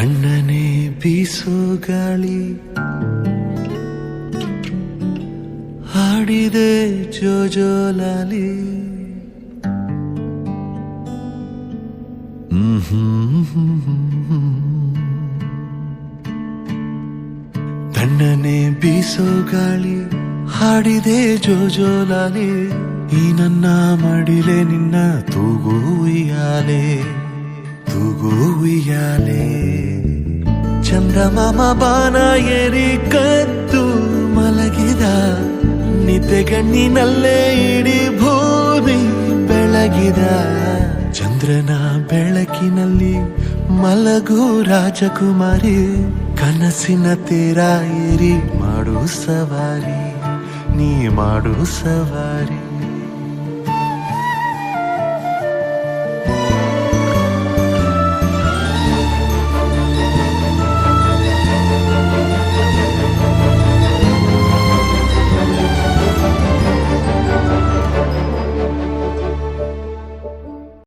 ತಣ್ಣನೆ ಬೀಸೋ ಗಾಳಿ ಹಾಡಿದೆ ಜೋಜೋಲಾಲಿ ತಣ್ಣನೆ ಬೀಸೋ ಗಾಳಿ ಹಾಡಿದೆ ಜೋಜೋಲಾಲಿ ಈ ನನ್ನ ಮಡಿಲೆ ನಿನ್ನ ತೂಗು ಉಯ್ಯಾಲೆ ತೂಗು ಉಯ್ಯಾಲೆ ಚಂದಮಾಮ ಬಾನ ಏರಿ ಕದ್ದು ಮಲಗಿದ ನಿದ್ದೆಗಣ್ಣಿನಲ್ಲೇ ಇಡೀ ಭೂಮಿ ಬೆಳಗಿದ ಚಂದ್ರನ ಬೆಳಕಿನಲ್ಲಿ ಮಲಗು ರಾಜಕುಮಾರಿ ಕನಸಿನ ತೇರ ಏರಿ ಮಾಡು ಸವಾರಿ ನೀ ಮಾಡು ಸವಾರಿ